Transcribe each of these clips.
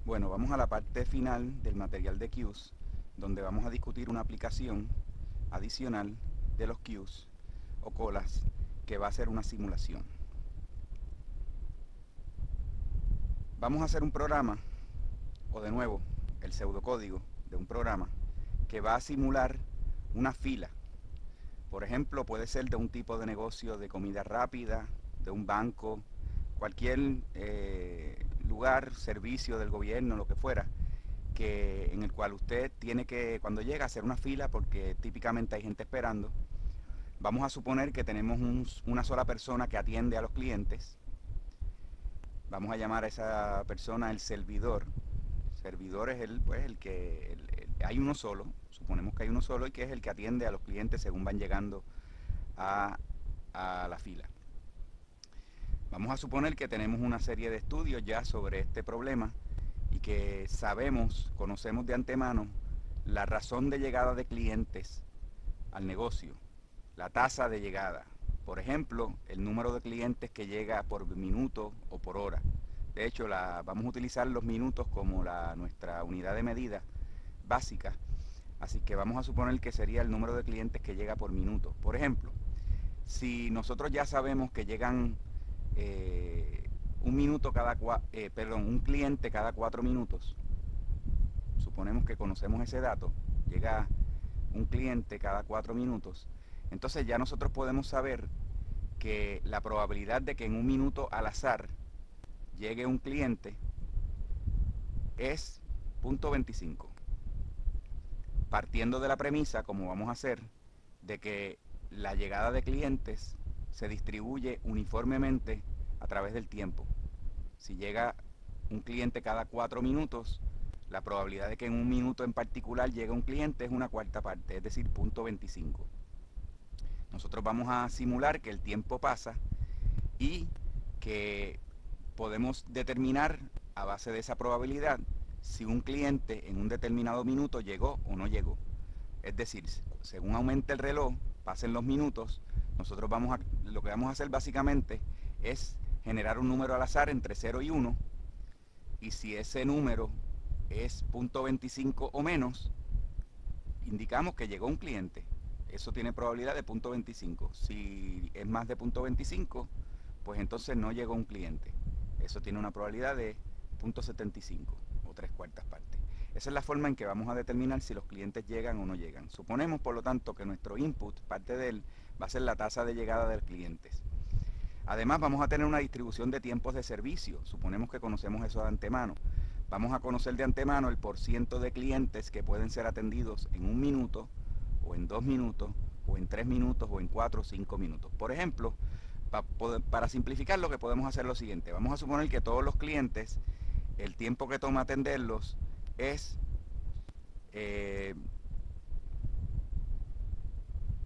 Bueno, vamos a la parte final del material de queues, donde vamos a discutir una aplicación adicional de los queues o colas que va a ser una simulación. Vamos a hacer un programa, o de nuevo, el pseudocódigo de un programa que va a simular una fila. Por ejemplo, puede ser de un tipo de negocio de comida rápida, de un banco, cualquier lugar, servicio del gobierno, lo que fuera, en el cual usted tiene que, cuando llega, hacer una fila porque típicamente hay gente esperando. Vamos a suponer que tenemos una sola persona que atiende a los clientes. Vamos a llamar a esa persona el servidor. Servidor es hay uno solo, suponemos que hay uno solo y que es el que atiende a los clientes según van llegando a, a la fila. Vamos a suponer que tenemos una serie de estudios ya sobre este problema y que conocemos de antemano la razón de llegada de clientes al negocio, la tasa de llegada. Por ejemplo, el número de clientes que llega por minuto o por hora. De hecho, vamos a utilizar los minutos como nuestra unidad de medida básica. Así que vamos a suponer que sería el número de clientes que llega por minuto. Por ejemplo, si nosotros ya sabemos que llegan un cliente cada 4 minutos, suponemos que conocemos ese dato, llega un cliente cada 4 minutos, entonces ya nosotros podemos saber que la probabilidad de que en un minuto al azar llegue un cliente es 0.25, partiendo de la premisa, como vamos a hacer, de que la llegada de clientes se distribuye uniformemente a través del tiempo. Si llega un cliente cada 4 minutos, la probabilidad de que en un minuto en particular llegue un cliente es una cuarta parte, es decir, 0.25. Nosotros vamos a simular que el tiempo pasa y que podemos determinar a base de esa probabilidad si un cliente en un determinado minuto llegó o no llegó. Es decir, según aumente el reloj, pasen los minutos, lo que vamos a hacer básicamente es generar un número al azar entre 0 y 1, y si ese número es 0.25 o menos, indicamos que llegó un cliente. Eso tiene probabilidad de 0.25. Si es más de 0.25, pues entonces no llegó un cliente. Eso tiene una probabilidad de 0.75 o 3/4 partes. Esa es la forma en que vamos a determinar si los clientes llegan o no llegan. Suponemos, por lo tanto, que nuestro input, parte de él, va a ser la tasa de llegada de los clientes. Además, vamos a tener una distribución de tiempos de servicio. Suponemos que conocemos eso de antemano. Vamos a conocer de antemano el porciento de clientes que pueden ser atendidos en 1 minuto, o en 2 minutos, o en 3 minutos, o en 4 o 5 minutos. Por ejemplo, para simplificar, lo que podemos hacer es lo siguiente. Vamos a suponer que todos los clientes, el tiempo que toma atenderlos es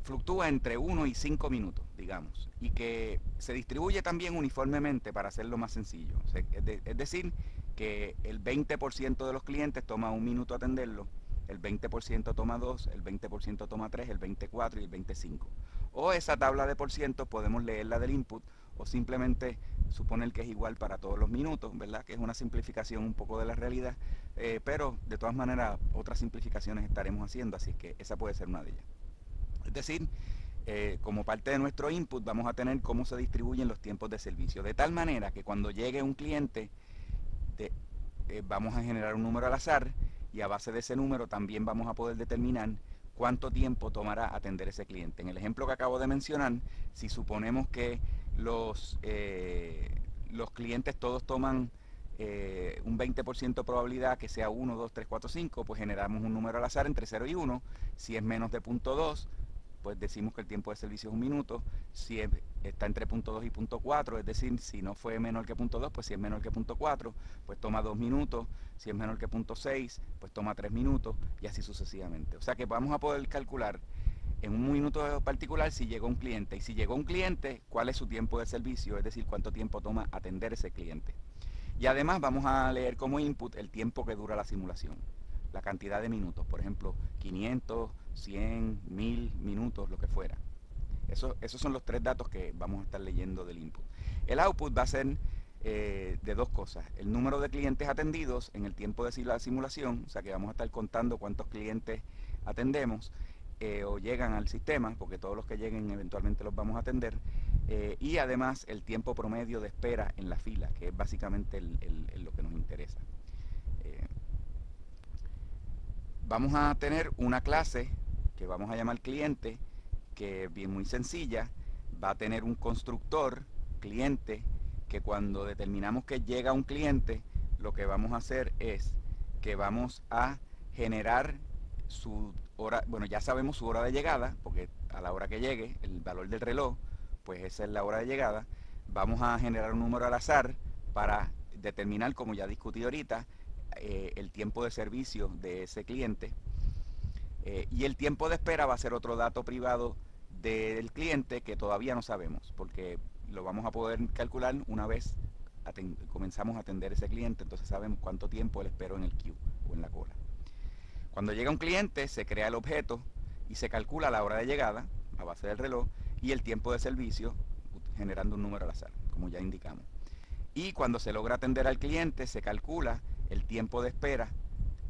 fluctúa entre 1 y 5 minutos, digamos, y que se distribuye también uniformemente para hacerlo más sencillo. O sea, es decir, que el 20% de los clientes toma 1 minuto atenderlo, el 20% toma 2, el 20% toma 3, el 24 y el 25. O esa tabla de por ciento podemos leerla del input o simplemente suponer que es igual para todos los minutos, ¿verdad? Que es una simplificación un poco de la realidad, pero de todas maneras otras simplificaciones estaremos haciendo, así que esa puede ser una de ellas. Es decir, como parte de nuestro input vamos a tener cómo se distribuyen los tiempos de servicio, de tal manera que cuando llegue un cliente vamos a generar un número al azar y a base de ese número también vamos a poder determinar cuánto tiempo tomará atender ese cliente. En el ejemplo que acabo de mencionar, si suponemos que los clientes todos toman un 20% de probabilidad que sea 1, 2, 3, 4, 5, pues generamos un número al azar entre 0 y 1. Si es menos de 0.2, pues decimos que el tiempo de servicio es 1 minuto. Si está entre 0.2 y 0.4, es decir, si no fue menor que 0.2, pues si es menor que 0.4, pues toma 2 minutos. Si es menor que 0.6, pues toma 3 minutos y así sucesivamente. O sea que vamos a poder calcular en un minuto particular si llegó un cliente. Y si llegó un cliente, cuál es su tiempo de servicio, es decir, cuánto tiempo toma atender ese cliente. Y además vamos a leer como input el tiempo que dura la simulación, la cantidad de minutos, por ejemplo, 500, 100, 1000 minutos, lo que fuera. Esos son los 3 datos que vamos a estar leyendo del input. El output va a ser de dos cosas: el número de clientes atendidos en el tiempo de la simulación, o sea que vamos a estar contando cuántos clientes atendemos o llegan al sistema, porque todos los que lleguen eventualmente los vamos a atender, y además el tiempo promedio de espera en la fila, que es básicamente lo que nos interesa. Vamos a tener una clase que vamos a llamar cliente, que es bien muy sencilla. Va a tener un constructor cliente, que cuando determinamos que llega un cliente, lo que vamos a hacer es que vamos a generar su hora. Bueno, ya sabemos su hora de llegada, porque a la hora que llegue, el valor del reloj, pues esa es la hora de llegada. Vamos a generar un número al azar para determinar, como ya discutí ahorita, el tiempo de servicio de ese cliente. Y el tiempo de espera va a ser otro dato privado del cliente que todavía no sabemos, porque lo vamos a poder calcular una vez comenzamos a atender ese cliente. Entonces sabemos cuánto tiempo él esperó en el queue o en la cola. Cuando llega un cliente, se crea el objeto y se calcula la hora de llegada a base del reloj y el tiempo de servicio generando un número al azar, como ya indicamos. Y cuando se logra atender al cliente, se calcula el tiempo de espera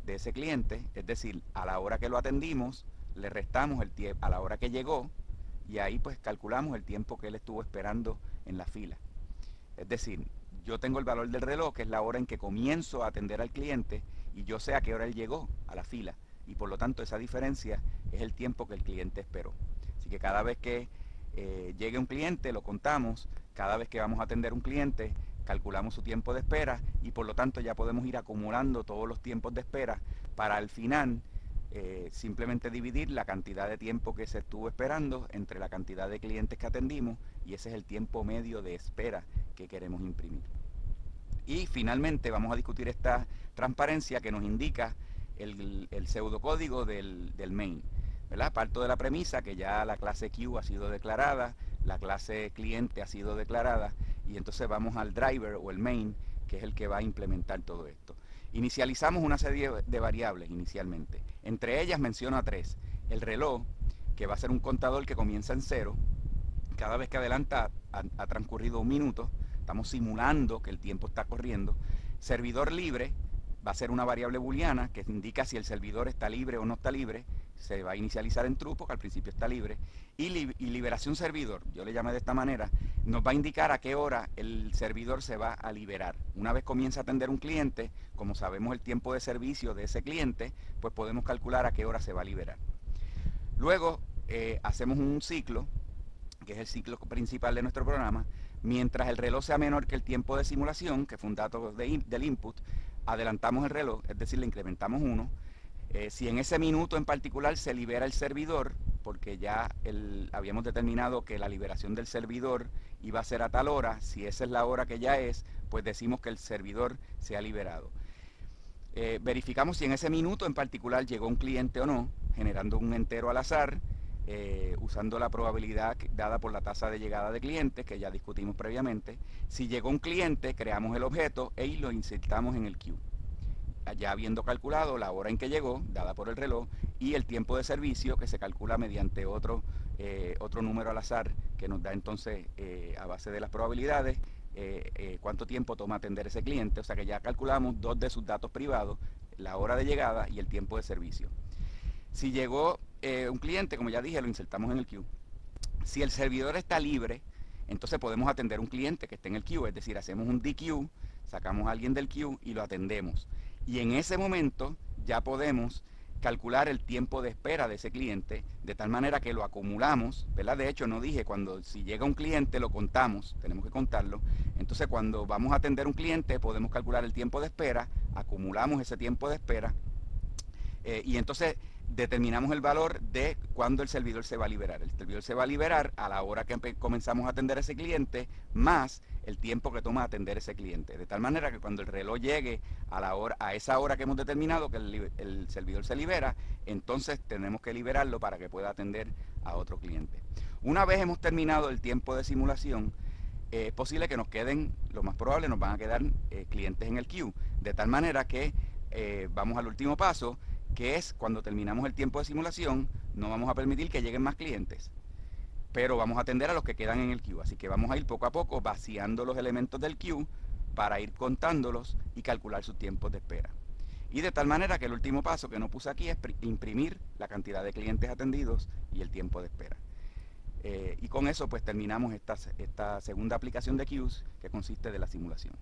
de ese cliente, es decir, a la hora que lo atendimos, le restamos el tiempo a la hora que llegó, y ahí pues calculamos el tiempo que él estuvo esperando en la fila. Es decir, yo tengo el valor del reloj, que es la hora en que comienzo a atender al cliente, y yo sé a qué hora él llegó a la fila, y por lo tanto esa diferencia es el tiempo que el cliente esperó. Así que cada vez que llegue un cliente, lo contamos. Cada vez que vamos a atender un cliente, calculamos su tiempo de espera, y por lo tanto ya podemos ir acumulando todos los tiempos de espera para al final simplemente dividir la cantidad de tiempo que se estuvo esperando entre la cantidad de clientes que atendimos, y ese es el tiempo medio de espera que queremos imprimir. Y finalmente vamos a discutir esta transparencia que nos indica el pseudocódigo del main, ¿verdad? Parto de la premisa que ya la clase Q ha sido declarada, la clase cliente ha sido declarada, y entonces vamos al driver o el main, que es el que va a implementar todo esto. Inicializamos una serie de variables inicialmente. Entre ellas menciono a tres: el reloj, que va a ser un contador que comienza en 0. Cada vez que adelanta ha transcurrido un minuto, estamos simulando que el tiempo está corriendo. Servidor libre va a ser una variable booleana que indica si el servidor está libre o no está libre. Se va a inicializar en true porque al principio está libre. Y liberación servidor, yo le llamé de esta manera, nos va a indicar a qué hora el servidor se va a liberar. Una vez comienza a atender un cliente, como sabemos el tiempo de servicio de ese cliente, pues podemos calcular a qué hora se va a liberar. Luego hacemos un ciclo, que es el ciclo principal de nuestro programa. Mientras el reloj sea menor que el tiempo de simulación, que fue un dato del input, adelantamos el reloj, es decir, le incrementamos 1. Si en ese minuto en particular se libera el servidor, porque ya habíamos determinado que la liberación del servidor iba a ser a tal hora, si esa es la hora que ya es, pues decimos que el servidor se ha liberado. Verificamos si en ese minuto en particular llegó un cliente o no, generando un entero al azar, usando la probabilidad dada por la tasa de llegada de clientes, que ya discutimos previamente. Si llegó un cliente, creamos el objeto y lo insertamos en el queue, ya habiendo calculado la hora en que llegó, dada por el reloj, y el tiempo de servicio, que se calcula mediante otro número al azar, que nos da entonces, a base de las probabilidades, cuánto tiempo toma atender ese cliente. O sea que ya calculamos dos de sus datos privados, la hora de llegada y el tiempo de servicio. Si llegó un cliente, como ya dije, lo insertamos en el queue. Si el servidor está libre, entonces podemos atender un cliente que esté en el queue, es decir, hacemos un DQ, sacamos a alguien del queue y lo atendemos. Y en ese momento ya podemos calcular el tiempo de espera de ese cliente, de tal manera que lo acumulamos, ¿verdad? De hecho, no dije, si llega un cliente lo contamos, tenemos que contarlo. Entonces, cuando vamos a atender un cliente, podemos calcular el tiempo de espera, acumulamos ese tiempo de espera, y entonces determinamos el valor de cuándo el servidor se va a liberar. El servidor se va a liberar a la hora que comenzamos a atender a ese cliente, más el tiempo que toma atender ese cliente. De tal manera que cuando el reloj llegue a esa hora que hemos determinado que el servidor se libera, entonces tenemos que liberarlo para que pueda atender a otro cliente. Una vez hemos terminado el tiempo de simulación, es posible que nos queden, lo más probable, nos van a quedar clientes en el queue. De tal manera que vamos al último paso, que es cuando terminamos el tiempo de simulación, no vamos a permitir que lleguen más clientes, pero vamos a atender a los que quedan en el queue. Así que vamos a ir poco a poco vaciando los elementos del queue para ir contándolos y calcular sus tiempos de espera. Y de tal manera que el último paso que no puse aquí es imprimir la cantidad de clientes atendidos y el tiempo de espera. Y con eso pues terminamos esta segunda aplicación de Queues, que consiste de la simulación.